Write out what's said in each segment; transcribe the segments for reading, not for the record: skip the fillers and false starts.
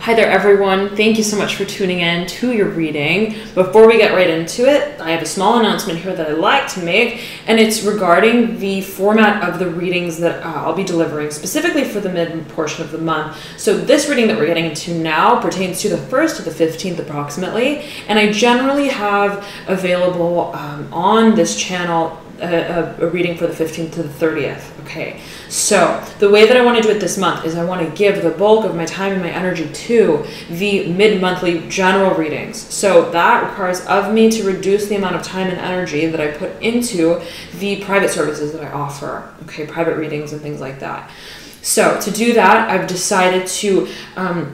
Hi there, everyone. Thank you so much for tuning in to your reading. Before we get right into it, I have a small announcement here that I'd like to make, and it's regarding the format of the readings that I'll be delivering, specifically for the mid portion of the month. So this reading that we're getting into now pertains to the 1st to the 15th approximately, and I generally have available on this channel a reading for the 15th to the 30th. Okay, so the way that I want to do it this month is I want to give the bulk of my time and my energy to the mid-monthly general readings. So that requires of me to reduce the amount of time and energy that I put into the private services that I offer, okay, private readings and things like that. So to do that, I've decided to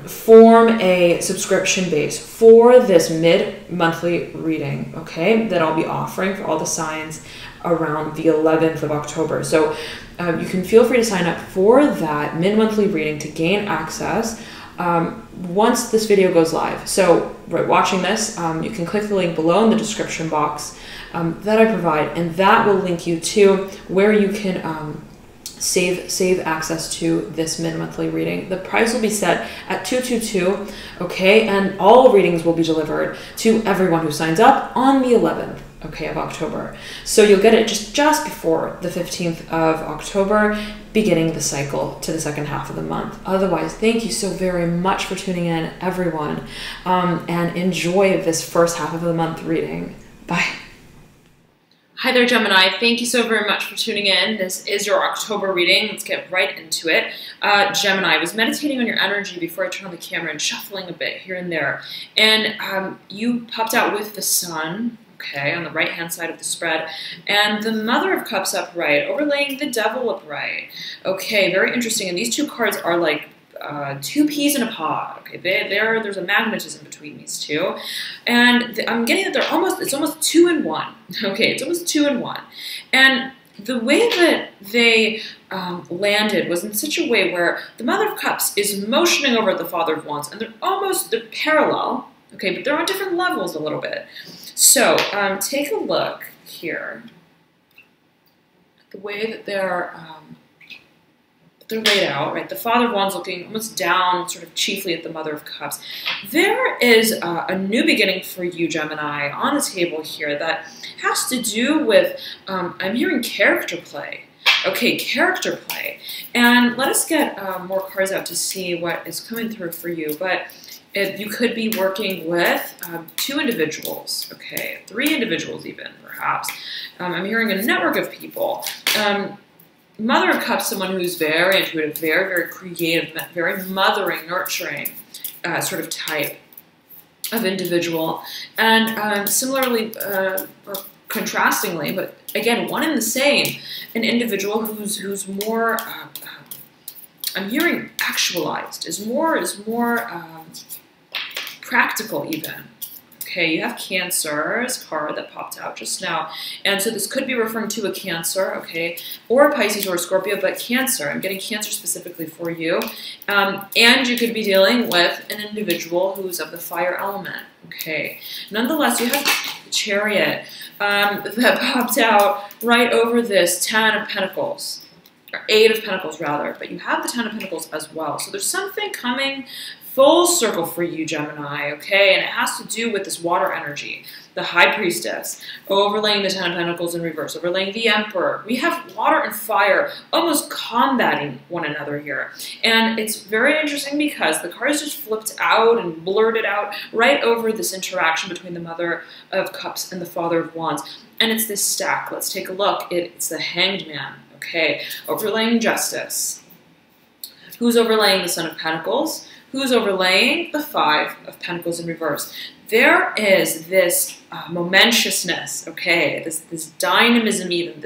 form a subscription base for this mid-monthly reading, okay, that I'll be offering for all the signs around the 11th of October. So you can feel free to sign up for that mid-monthly reading to gain access once this video goes live. So right, watching this, you can click the link below in the description box that I provide, and that will link you to where you can save access to this mid-monthly reading. The price will be set at $222, okay, and all readings will be delivered to everyone who signs up on the 11th, okay, of October. So you'll get it just before the 15th of October, beginning the cycle to the second half of the month. Otherwise, thank you so very much for tuning in, everyone, and enjoy this first half of the month reading. Bye. Hi there, Gemini. Thank you so very much for tuning in. This is your October reading. Let's get right into it. Gemini, I was meditating on your energy before I turned on the camera and shuffling a bit here and there. And you popped out with the sun, okay, on the right-hand side of the spread, and the Mother of Cups upright, overlaying the Devil upright. Okay, very interesting. And these two cards are like two peas in a pod. Okay, there's a magnetism between these two, and I'm getting that it's almost 2 in 1. Okay, it's almost 2 in 1, and the way that they landed was in such a way where the Mother of Cups is motioning over at the Father of Wands, and they're parallel. Okay, but they're on different levels a little bit. So take a look here at the way that they're laid out, right? The Father of Wands looking almost down, sort of chiefly at the Mother of Cups. There is a new beginning for you, Gemini, on the table here that has to do with, I'm hearing character play. Okay, character play. And let us get more cards out to see what is coming through for you. But you could be working with 2 individuals, okay, 3 individuals even, perhaps. I'm hearing a network of people. Mother of Cups, someone who's very intuitive, very, very creative, very mothering, nurturing sort of type of individual. And similarly, or contrastingly, but again, one and the same, an individual who's more, I'm hearing actualized, is more practical even. Okay, you have Cancer's card that popped out just now. And so this could be referring to a Cancer, okay, or a Pisces or a Scorpio, but Cancer. I'm getting Cancer specifically for you. And you could be dealing with an individual who's of the fire element, okay. Nonetheless, you have the Chariot that popped out right over this 10 of Pentacles, or 8 of Pentacles rather, but you have the 10 of Pentacles as well. So there's something coming full circle for you, Gemini, okay? And it has to do with this water energy, the High Priestess, overlaying the 10 of Pentacles in reverse, overlaying the Emperor. We have water and fire almost combating one another here. And it's very interesting because the cards just flipped out and blurted out right over this interaction between the Mother of Cups and the Father of Wands. And it's this stack. Let's take a look. It's the Hanged Man, okay? Overlaying Justice. Who's overlaying the Son of Pentacles? Who's overlaying the 5 of Pentacles in reverse? There is this momentousness, okay, this dynamism even,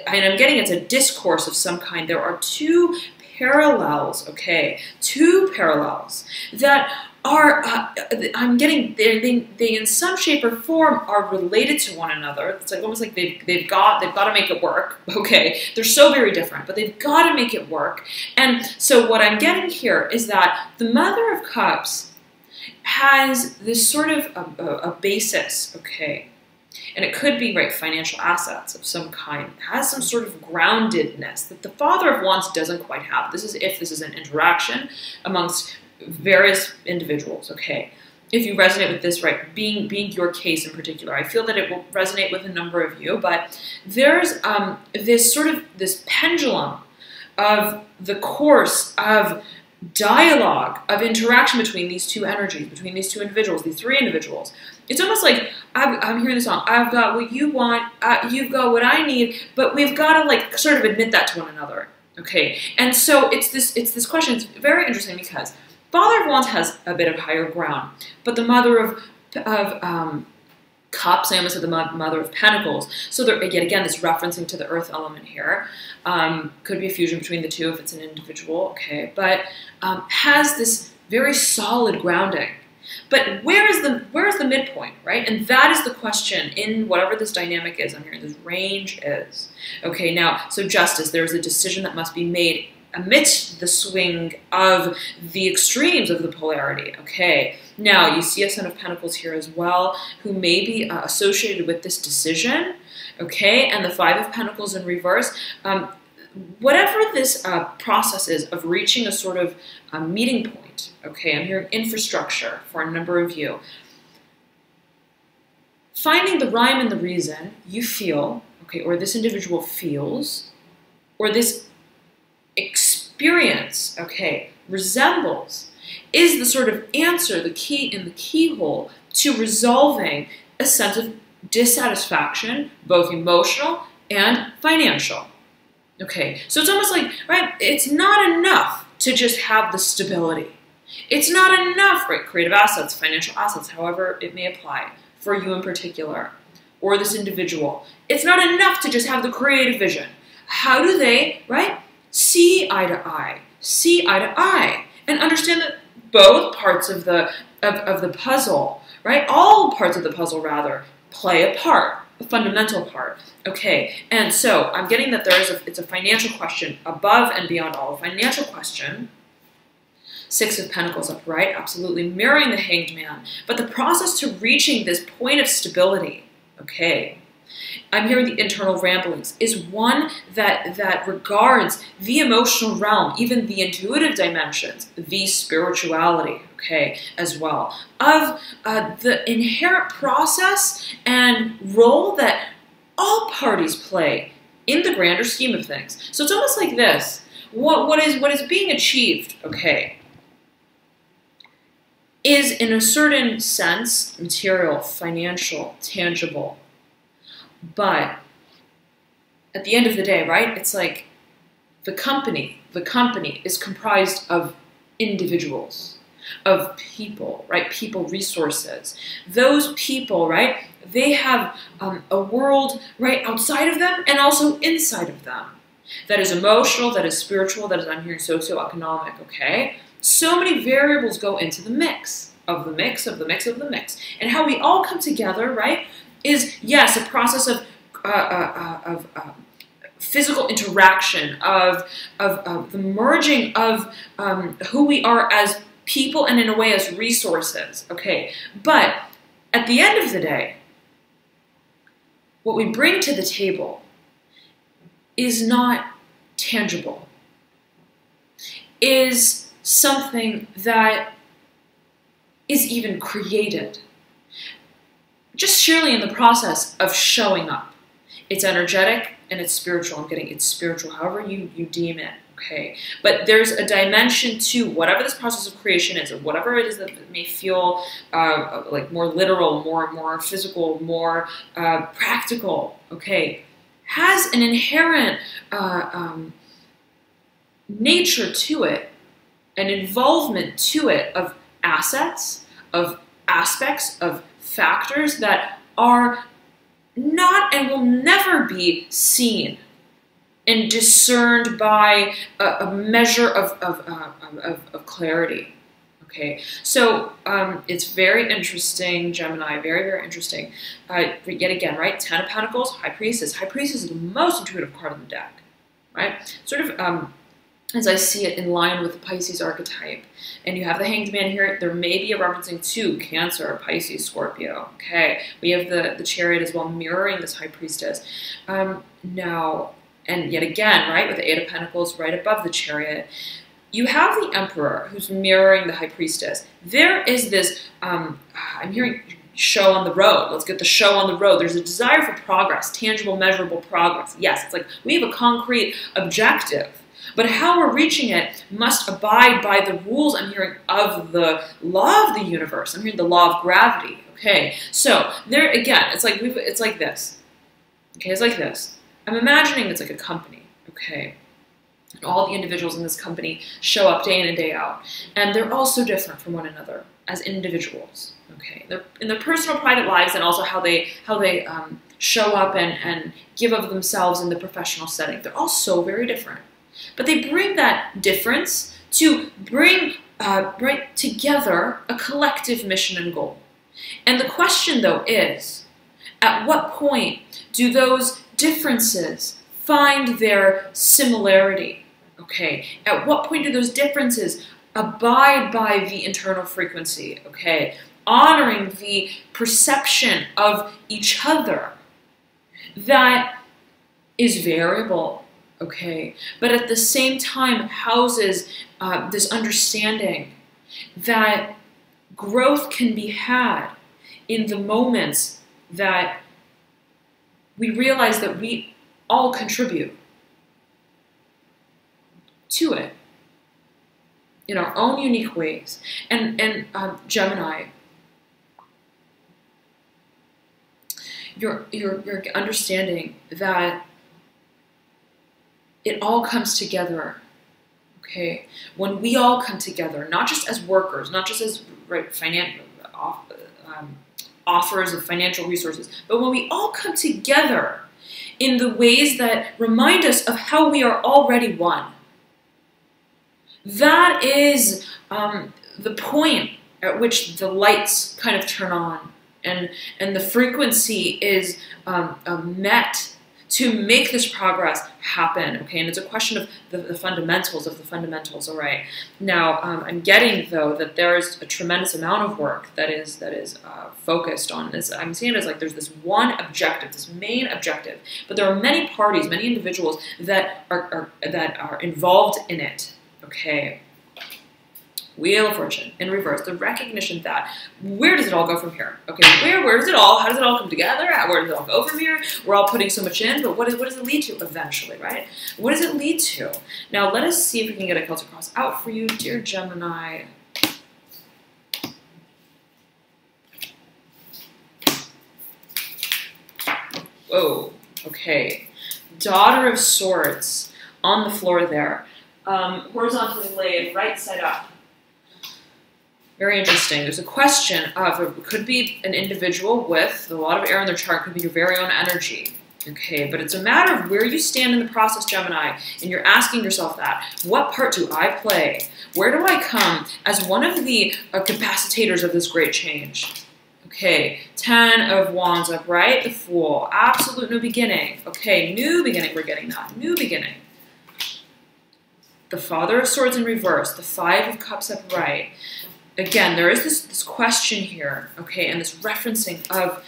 and I'm getting it's a discourse of some kind. There are 2 parallels, okay, 2 parallels that are, I'm getting, they in some shape or form are related to one another. It's like almost like they've got to make it work, okay? They're so very different, but they've got to make it work. And so what I'm getting here is that the Mother of Cups has this sort of a basis, okay? And it could be, right, financial assets of some kind. It has some sort of groundedness that the Father of Wands doesn't quite have. This is if this is an interaction amongst various individuals, okay? If you resonate with this, right, being your case in particular, I feel that it will resonate with a number of you, but there's this pendulum of the course of dialogue, of interaction between these two energies, between these two individuals, these three individuals. It's almost like I'm hearing the song, I've got what you want, you've got what I need, but we've got to like sort of admit that to one another, okay? And so it's this question. It's very interesting because Father of Wands has a bit of higher ground, but the Mother of Cups, I almost said the Mother of Pentacles. So there, yet again, this referencing to the earth element here. Could be a fusion between the two if it's an individual, okay? But has this very solid grounding. But where is the midpoint, right? And that is the question in whatever this dynamic is. I'm hearing this range is. Okay, now, so justice, there's a decision that must be made amidst the swing of the extremes of the polarity, okay? Now, you see a Son of Pentacles here as well, who may be associated with this decision, okay? And the Five of Pentacles in reverse. Whatever this process is of reaching a sort of meeting point, okay? I'm hearing infrastructure for a number of you. Finding the rhyme and the reason you feel, okay, or this individual feels, or this experience, okay, resembles, is the sort of answer, the key in the keyhole to resolving a sense of dissatisfaction, both emotional and financial. Okay, so it's almost like, right, it's not enough to just have the stability. It's not enough, right, creative assets, financial assets, however it may apply for you in particular, or this individual. It's not enough to just have the creative vision. How do they, right, see eye to eye, and understand that both parts of the puzzle, right, all parts of the puzzle rather, play a part, a fundamental part. Okay, and so I'm getting that it's a financial question above and beyond all. A financial question. Six of Pentacles upright, absolutely mirroring the Hanged Man. But the process to reaching this point of stability, okay, I'm hearing the internal ramblings, is one that regards the emotional realm, even the intuitive dimensions, the spirituality, okay, as well, of the inherent process and role that all parties play in the grander scheme of things. So it's almost like this. What is being achieved, okay, is in a certain sense material, financial, tangible. But at the end of the day, right, it's like the company is comprised of individuals, of people, right, people resources. Those people, right, they have a world, right, outside of them and also inside of them. That is emotional, that is spiritual, that is, I'm hearing, socioeconomic, okay? So many variables go into the mix, of the mix, of the mix, of the mix. And how we all come together, right, is, yes, a process of physical interaction, of the merging of who we are as people and in a way as resources, okay? But at the end of the day, what we bring to the table is not tangible, is something that is even created just surely in the process of showing up. It's energetic and it's spiritual. I'm getting it's spiritual, however you deem it, okay? But there's a dimension to whatever this process of creation is, or whatever it is that may feel like more literal, more physical, more practical, okay? Has an inherent nature to it, an involvement to it of assets, of aspects, of factors that are not and will never be seen and discerned by a measure of clarity. Okay, so it's very interesting, Gemini, very, very interesting. But yet again, right, Ten of Pentacles, High Priestess. High Priestess is the most intuitive card on the deck, right? Sort of, as I see it, in line with the Pisces archetype. And you have the Hanged Man here. There may be a referencing to Cancer, Pisces, Scorpio. Okay, we have the Chariot as well, mirroring this High Priestess. Now, and yet again, right, with the Eight of Pentacles right above the Chariot, you have the Emperor who's mirroring the High Priestess. There is this, I'm hearing show on the road. Let's get the show on the road. There's a desire for progress, tangible, measurable progress. Yes, it's like we have a concrete objective, but how we're reaching it must abide by the rules, I'm hearing, of the law of the universe. I'm hearing the law of gravity. Okay, so there again, it's like this. Okay, it's like this. I'm imagining it's like a company. Okay. And all the individuals in this company show up day in and day out. And they're all so different from one another as individuals. Okay, they're in their personal, private lives, and also how they show up and give of themselves in the professional setting. They're all so very different. But they bring that difference to bring right together a collective mission and goal. And the question, though, is, at what point do those differences find their similarity? Okay, at what point do those differences abide by the internal frequency? Okay, honoring the perception of each other that is variable. Okay, but at the same time houses this understanding that growth can be had in the moments that we realize that we all contribute to it in our own unique ways. And Gemini, you're understanding that it all comes together. Okay, when we all come together, not just as workers, not just as financial offers of financial resources, but when we all come together in the ways that remind us of how we are already one. That is the point at which the lights kind of turn on, and the frequency is met to make this progress happen. Okay, and it's a question of the fundamentals of the fundamentals. All right. Now, I'm getting though that there is a tremendous amount of work that is focused on this. I'm seeing it as like there's this one objective, this main objective, but there are many parties, many individuals that are involved in it. Okay. Wheel of Fortune in reverse, the recognition that where does it all go from here? Okay, where does it all, how does it all come together? Where does it all go from here? We're all putting so much in, but what does it lead to eventually, right? What does it lead to? Now let us see if we can get a Celtic cross out for you, dear Gemini. Whoa, okay. Daughter of Swords on the floor there. Horizontally laid, right side up. Very interesting. There's a question of, it could be an individual with a lot of air in their chart, could be your very own energy. Okay, but it's a matter of where you stand in the process, Gemini, and you're asking yourself that. What part do I play? Where do I come as one of the capacitators of this great change? Okay, 10 of Wands upright, the Fool, absolute new beginning. Okay, new beginning, we're getting that, new beginning. The Father of Swords in reverse, the 5 of Cups upright. Again, there is this question here, okay, and this referencing of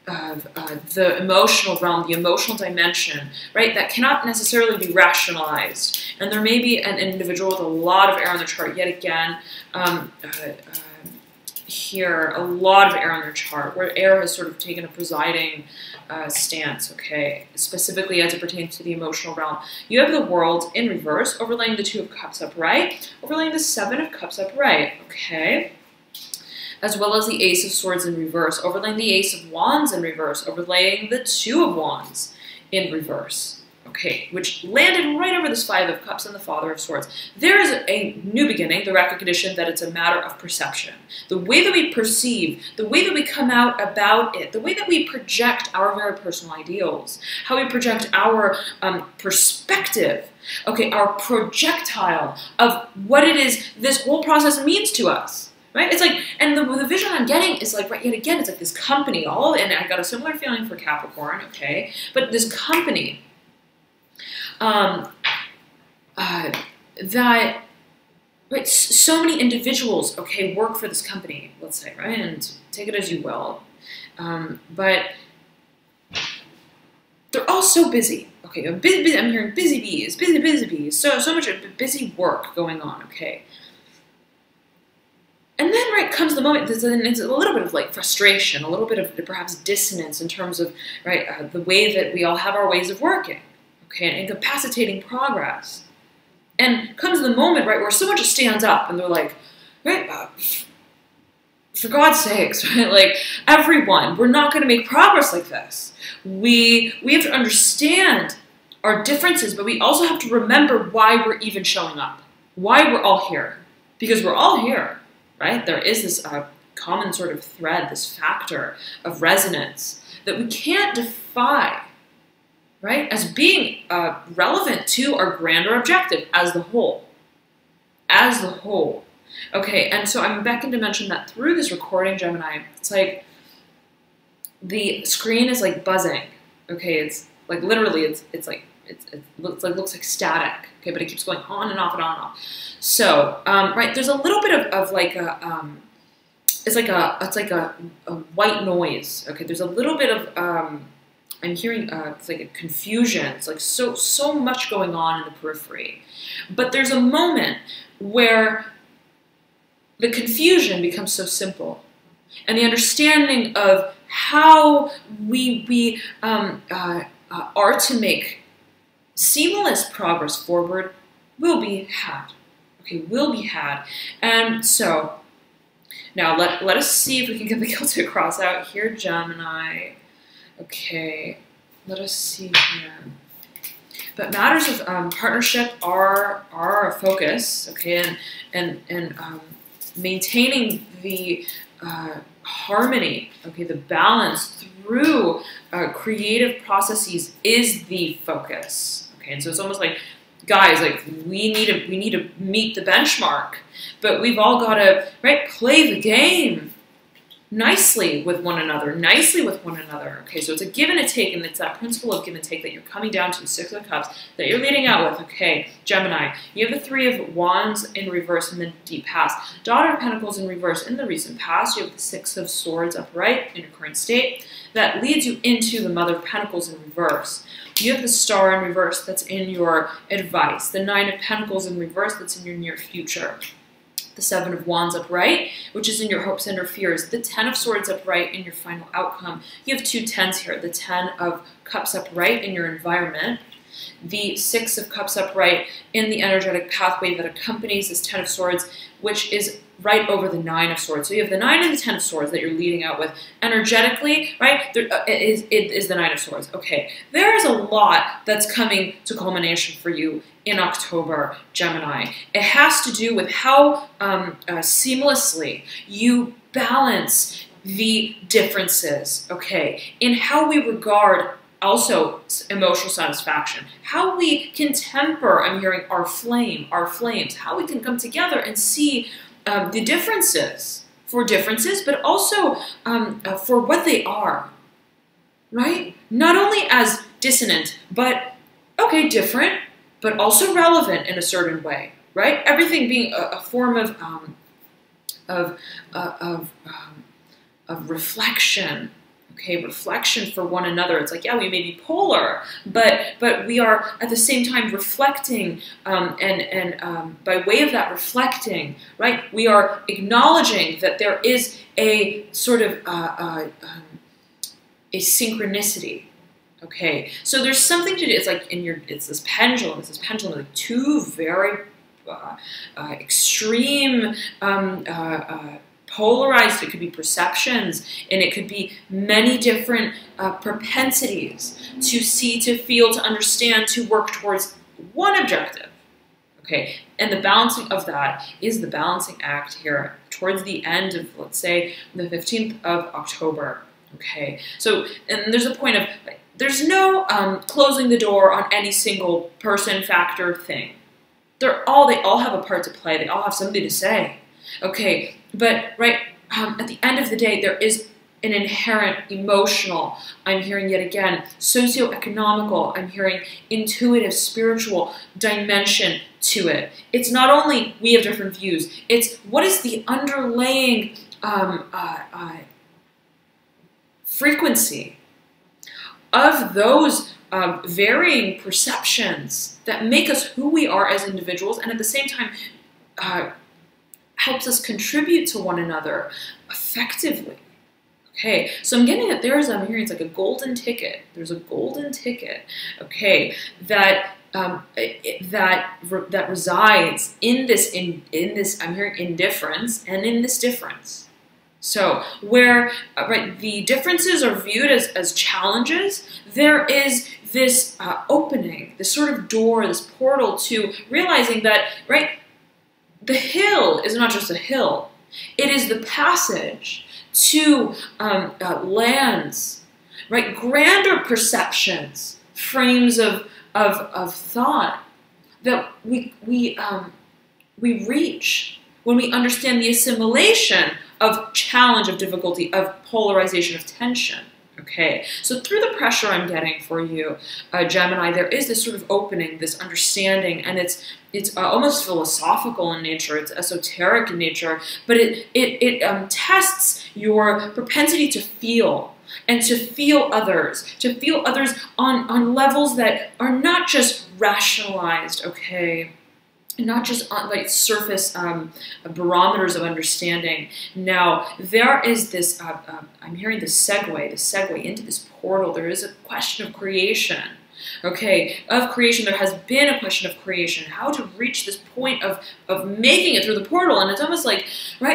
the emotional realm, the emotional dimension, right, that cannot necessarily be rationalized. And there may be an individual with a lot of air on their chart, yet again, here, a lot of air on their chart, where air has sort of taken a presiding stance, okay, specifically as it pertains to the emotional realm. You have the World in reverse, overlaying the 2 of Cups upright, overlaying the 7 of Cups upright, okay, as well as the Ace of Swords in reverse, overlaying the Ace of Wands in reverse, overlaying the 2 of Wands in reverse. Okay, which landed right over this 5 of Cups and the Father of Swords. There is a new beginning, the recognition that it's a matter of perception. The way that we perceive, the way that we come out about it, the way that we project our very personal ideals, how we project our perspective, okay, our projectile of what it is this whole process means to us. Right? It's like, and the vision I'm getting is like, right, yet again, it's like this company, and I got a similar feeling for Capricorn, okay, but this company, that, right, so many individuals, okay, work for this company, let's say, right, and take it as you will, but they're all so busy, okay, I'm hearing busy bees, busy bees, so much busy work going on, okay. And then, right, comes the moment, it's a little bit of like frustration, a little bit of perhaps dissonance in terms of, right, the way that we all have our ways of working, okay, and incapacitating progress. And comes the moment, right, where someone just stands up and they're like, right, for God's sakes, right, like, everyone, we're not going to make progress like this. We have to understand our differences, but we also have to remember why we're even showing up, why we're all here, because we're all here. Right? There is this common sort of thread, this factor of resonance that we can't defy, right? As being relevant to our grander objective as the whole. As the whole. Okay, and so I'm beckoned to mention that through this recording, Gemini, it's like the screen is like buzzing. Okay, it's like literally it looks like static, okay, but it keeps going on and off and on and off. So, right, there's a little bit of like a, it's like a white noise, okay. There's a little bit of, I'm hearing, it's like a confusion. It's like so much going on in the periphery, but there's a moment where the confusion becomes so simple, and the understanding of how we are to make seamless progress forward will be had. Okay, will be had. And so, now let us see if we can get the Celtic cross out here, Gemini. Okay, let us see here. But matters of partnership are a focus, okay, and maintaining the harmony, okay, the balance through creative processes is the focus. Okay, and so it's almost like, guys, like we need to meet the benchmark, but we've all got to, right, play the game nicely with one another, Okay, so it's a give and a take, and it's that principle of give and take that you're coming down to, 6 of Cups, that you're leading out with. Okay, Gemini, you have the 3 of Wands in reverse in the deep past, Daughter of Pentacles in reverse in the recent past, you have the 6 of Swords upright in your current state, that leads you into the Mother of Pentacles in reverse. You have the Star in reverse that's in your advice, the 9 of Pentacles in reverse that's in your near future, the 7 of Wands upright, which is in your hopes and your fears, the 10 of Swords upright in your final outcome. You have 2 10s here, the 10 of Cups upright in your environment, the 6 of Cups upright in the energetic pathway that accompanies this 10 of Swords, which is right over the 9 of Swords. So you have the 9 and the 10 of Swords that you're leading out with. Energetically, right, it is the 9 of Swords. Okay, there is a lot that's coming to culmination for you in October, Gemini. It has to do with how seamlessly you balance the differences, okay, in how we regard also emotional satisfaction, how we can temper, I'm hearing, our flames, how we can come together and see the differences for differences, but also for what they are, right? Not only as dissonant, but, okay, different, but also relevant in a certain way, right? Everything being a form of reflection. Okay, reflection for one another. It's like, yeah, we may be polar, but we are at the same time reflecting, and by way of that reflecting, right, we are acknowledging that there is a sort of a synchronicity. Okay, so there's something to do. It's like it's this pendulum. It's this pendulum, like 2 very extreme. Polarized, it could be perceptions, and it could be many different propensities to see, to feel, to understand, to work towards one objective. Okay, and the balancing of that is the balancing act here towards the end of, let's say, the 15th of October. Okay, so, and there's a point of, there's no closing the door on any single person, factor, thing. They all have a part to play. They all have something to say. Okay, but right at the end of the day, there is an inherent emotional, I'm hearing yet again, socioeconomical, I'm hearing intuitive, spiritual dimension to it. It's not only we have different views, it's what is the underlying frequency of those varying perceptions that make us who we are as individuals, and at the same time helps us contribute to one another effectively. Okay, so I'm getting that I'm hearing it's like a golden ticket. There's a golden ticket, okay, that that resides in this I'm hearing indifference and in this difference. So where the differences are viewed as challenges, there is this opening, this sort of door, this portal to realizing that the hill is not just a hill; it is the passage to lands, grander perceptions, frames of thought that we reach when we understand the assimilation of challenge, of difficulty, of polarization, of tension. Okay, so through the pressure I'm getting for you, Gemini, there is this sort of opening, this understanding, and it's almost philosophical in nature, it's esoteric in nature, but it tests your propensity to feel, and to feel others on levels that are not just rationalized, okay? Not just on surface barometers of understanding. Now, there is this, I'm hearing this segue into this portal. There is a question of creation, okay? Of creation, there has been a question of creation. How to reach this point of making it through the portal. And it's almost like, what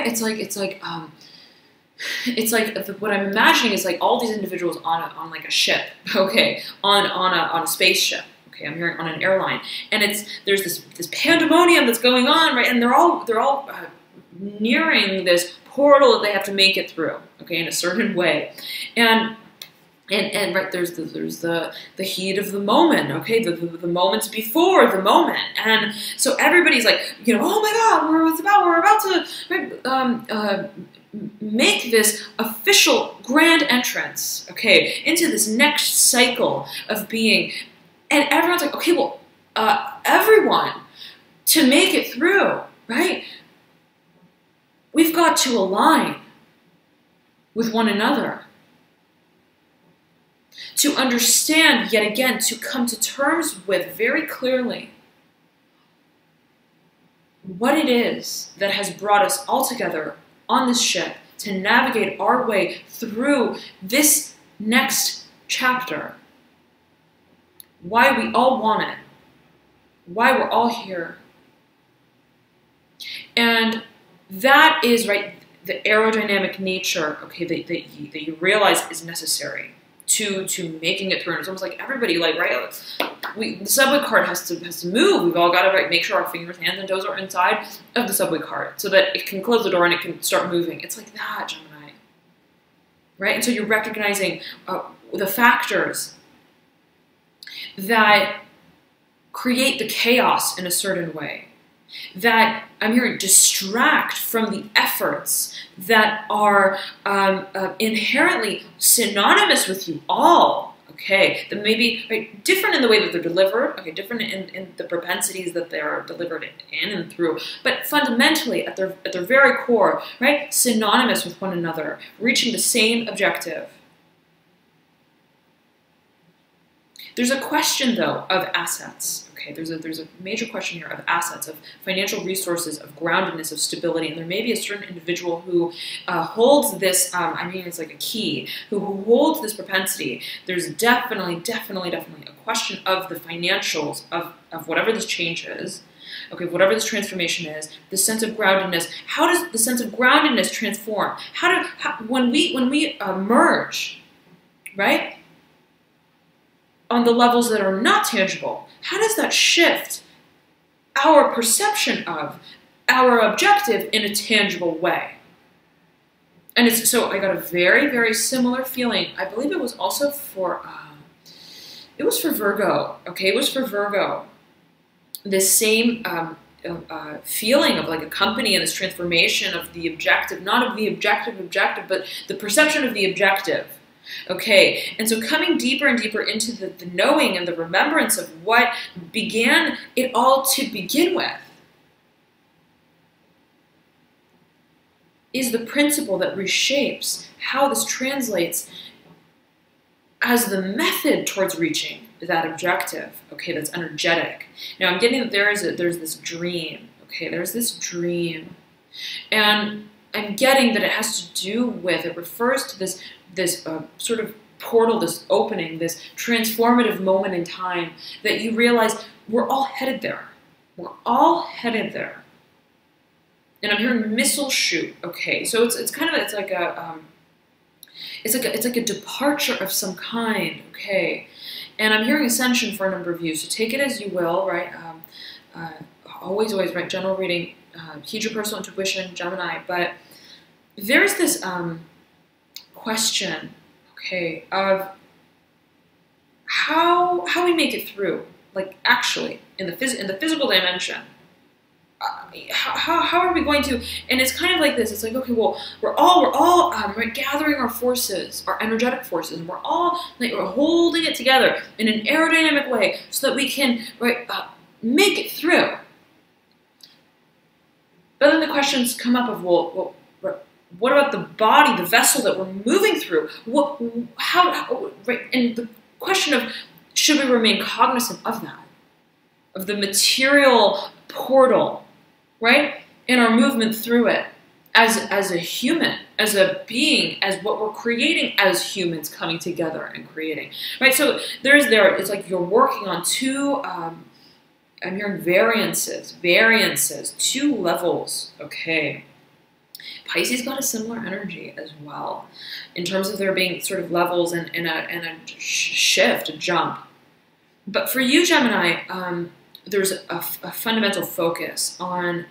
I'm imagining is like all these individuals on like a ship, okay? On a spaceship. Okay, I'm hearing on an airline, and there's this pandemonium that's going on, right? And they're all nearing this portal that they have to make it through, okay, in a certain way, and there's the heat of the moment, okay, the moments before the moment, and so everybody's like, oh my God, we're about to make this official grand entrance, okay, into this next cycle of being. And everyone's like, okay, well, everyone, to make it through, right? We've got to align with one another. To understand, yet again, to come to terms with very clearly what it is that has brought us all together on this ship to navigate our way through this next chapter. Why we all want it, why we're all here. And that is, the aerodynamic nature, okay, that you realize is necessary to making it through. And it's almost like everybody, the subway cart has to move. We've all got to make sure our fingers, hands, and toes are inside of the subway cart so that it can close the door and it can start moving. It's like that, Gemini, right? And so you're recognizing the factors that create the chaos in a certain way, that I'm hearing distract from the efforts that are inherently synonymous with you all, okay, that may be different in the way that they're delivered, okay, different in the propensities that they are delivered in and through, but fundamentally at their very core, synonymous with one another, reaching the same objective. There's a question, though, of assets. Okay, there's a major question here of assets, of financial resources, of groundedness, of stability, and there may be a certain individual who holds this. It's like a key who holds this propensity. There's definitely a question of the financials of whatever this change is. Okay, whatever this transformation is, the sense of groundedness. How does the sense of groundedness transform? When we merge, right? On the levels that are not tangible, how does that shift our perception of our objective in a tangible way? And so I got a very, very similar feeling. I believe it was also for Virgo. Okay, it was for Virgo. This same feeling of like a company and this transformation of the objective, not of the objective, but the perception of the objective. Okay, and so coming deeper and deeper into the knowing and the remembrance of what began it all to begin with is the principle that reshapes how this translates as the method towards reaching that objective, okay, that's energetic. Now I'm getting that there's this dream, okay, there's this dream. And I'm getting that it has to do with, it refers to this sort of portal, this opening, this transformative moment in time that you realize we're all headed there. We're all headed there. And I'm hearing missile shoot. Okay, so it's like a departure of some kind. Okay, and I'm hearing ascension for a number of you. So take it as you will, right? Always, right? General reading, heed your personal intuition, Gemini. But there's this question, okay, of how we make it through, like actually in the physical dimension. How are we going to? And it's kind of like this. It's like, okay, well, we're all right, gathering our forces, our energetic forces, and we're holding it together in an aerodynamic way so that we can make it through. But then the questions come up of, well, what about the body, the vessel that we're moving through? Right? And the question of, should we remain cognizant of that, of the material portal, right, in our movement through it, as a human, as a being, as what we're creating as humans coming together and creating, right? So it's like you're working on two. I'm hearing variances, two levels, okay. Pisces got a similar energy as well, in terms of there being sort of levels and a shift, a jump. But for you, Gemini, there's a fundamental focus on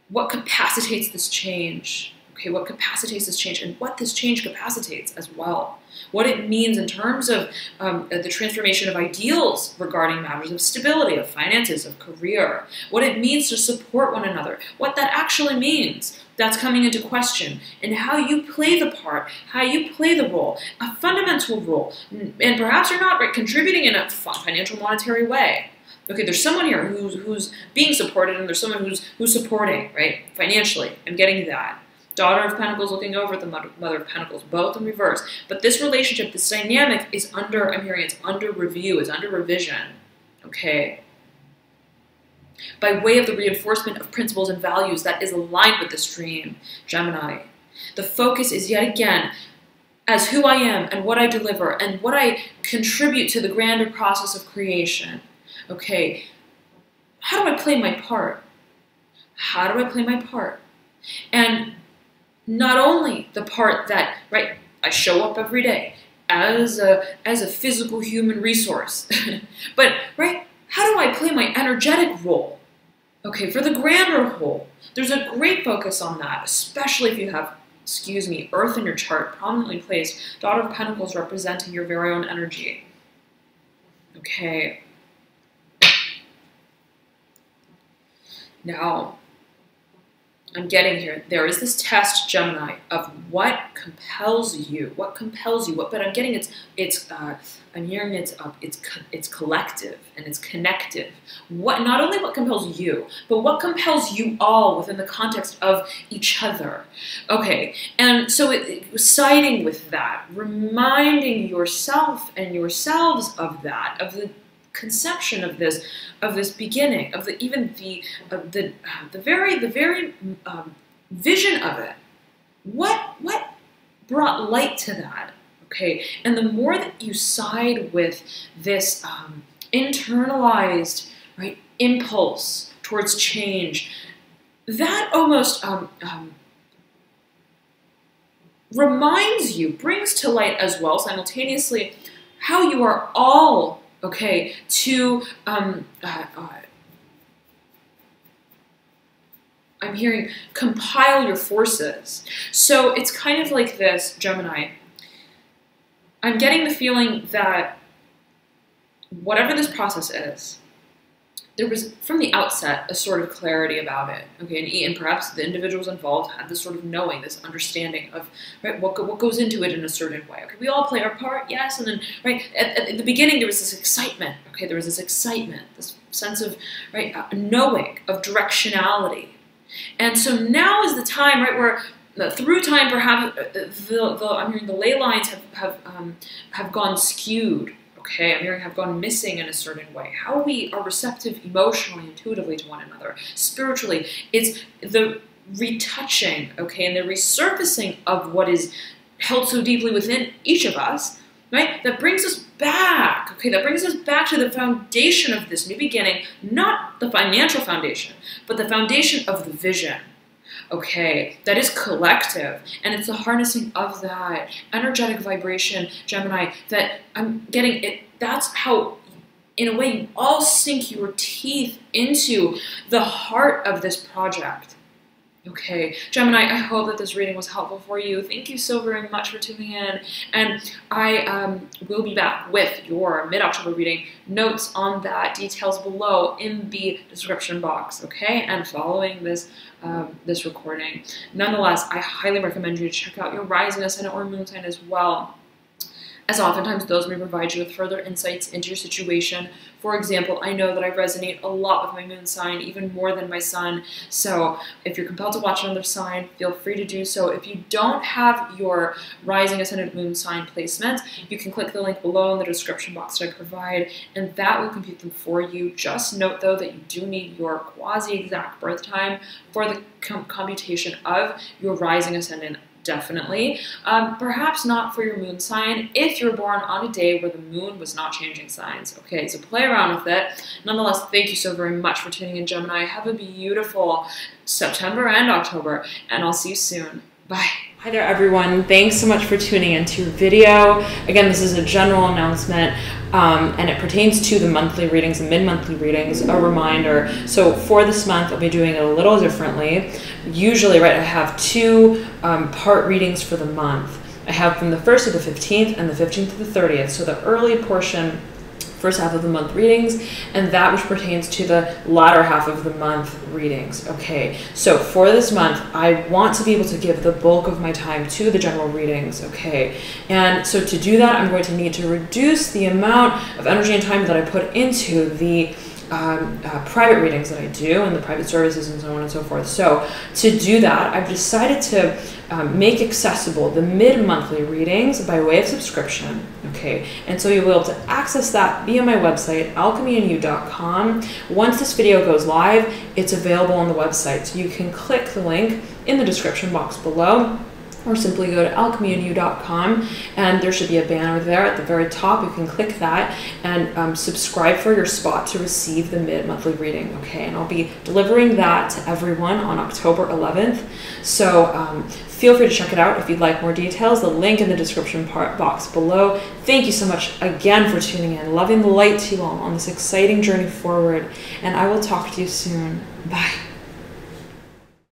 what capacitates this change, okay, what capacitates this change and what this change capacitates as well. What it means in terms of the transformation of ideals regarding matters of stability, of finances, of career, what it means to support one another, what that actually means. That's coming into question, and how you play the part, how you play the role, a fundamental role, and perhaps you're not contributing in a financial, monetary way. Okay, there's someone here who's being supported, and there's someone who's supporting, right, financially. I'm getting that. Daughter of Pentacles looking over at the Mother of Pentacles, both in reverse. But this relationship, this dynamic is under, I'm hearing it's under review, it's under revision, okay? By way of the reinforcement of principles and values that is aligned with this dream, Gemini. The focus is yet again as who I am and what I deliver and what I contribute to the grander process of creation. Okay, how do I play my part? How do I play my part? And not only the part that, right, I show up every day as a physical human resource, but, right, how do I play my energetic role? Okay, for the grander whole. There's a great focus on that, especially if you have, Earth in your chart, prominently placed, Daughter of Pentacles representing your very own energy. Okay. Now, I'm getting here. There is this test, Gemini, of what compels you. What compels you? But I'm getting I'm hearing it's collective and it's connective. Not only what compels you, but what compels you all within the context of each other. Okay, and so it was siding with that, reminding yourself and yourselves of that, of the conception of this beginning, of the very vision of it. What brought light to that? Okay, and the more that you side with this internalized, right, impulse towards change, that almost reminds you, brings to light as well, simultaneously, how you are all, okay, to, I'm hearing, compile your forces. So it's kind of like this, Gemini. I'm getting the feeling that whatever this process is, there was, from the outset, a sort of clarity about it, okay, and perhaps the individuals involved had this sort of knowing, this understanding of, right, what goes into it in a certain way. Okay, we all play our part, yes, and then, right, at the beginning there was this excitement, okay, there was this excitement, this sense of, right, knowing, of directionality. And so now is the time, right, where through time perhaps I'm hearing the ley lines have gone skewed, Okay, I'm hearing have gone missing in a certain way. How we are receptive emotionally, intuitively to one another. Spiritually, it's the retouching, okay, and the resurfacing of what is held so deeply within each of us, right? That brings us back, okay? That brings us back to the foundation of this new beginning, not the financial foundation, but the foundation of the vision, okay? That is collective, and it's the harnessing of that energetic vibration, Gemini, that I'm getting it. That's how, in a way, you all sink your teeth into the heart of this project. Okay, Gemini, I hope that this reading was helpful for you. Thank you so very much for tuning in. And I will be back with your mid-October reading. Notes on that, details below in the description box, okay? And following this this recording. Nonetheless, I highly recommend you to check out your rising, ascendant, or moon sign as well, as oftentimes those may provide you with further insights into your situation. For example, I know that I resonate a lot with my moon sign, even more than my sun. So if you're compelled to watch another sign, feel free to do so. If you don't have your rising, ascendant, moon sign placement, you can click the link below in the description box that I provide, and that will compute them for you. Just note, though, that you do need your quasi-exact birth time for the computation of your rising, ascendant, definitely. Perhaps not for your moon sign if you're born on a day where the moon was not changing signs. Okay, so play around with it. Nonetheless, thank you so very much for tuning in, Gemini. Have a beautiful September and October, and I'll see you soon. Bye. Hi there, everyone. Thanks so much for tuning into your video. Again, this is a general announcement, and it pertains to the monthly readings and mid-monthly readings. A reminder, so for this month, I'll be doing it a little differently. Usually, right, I have two part readings for the month. I have from the 1st to the 15th and the 15th to the 30th. So the early portion, first half of the month readings, and that which pertains to the latter half of the month readings. Okay, so for this month, I want to be able to give the bulk of my time to the general readings, okay? And so to do that, I'm going to need to reduce the amount of energy and time that I put into the private readings that I do and the private services and so on and so forth. So to do that, I've decided to make accessible the mid-monthly readings by way of subscription, okay? And so you'll be able to access that via my website, alchemyandyou.com. Once this video goes live, it's available on the website. So you can click the link in the description box below, or simply go to alchemyandyou.com, and there should be a banner there at the very top. You can click that and subscribe for your spot to receive the mid-monthly reading, okay? And I'll be delivering that to everyone on October 11th. So feel free to check it out if you'd like more details. The link in the description box below. Thank you so much again for tuning in. Loving the light to you all on this exciting journey forward, and I will talk to you soon. Bye.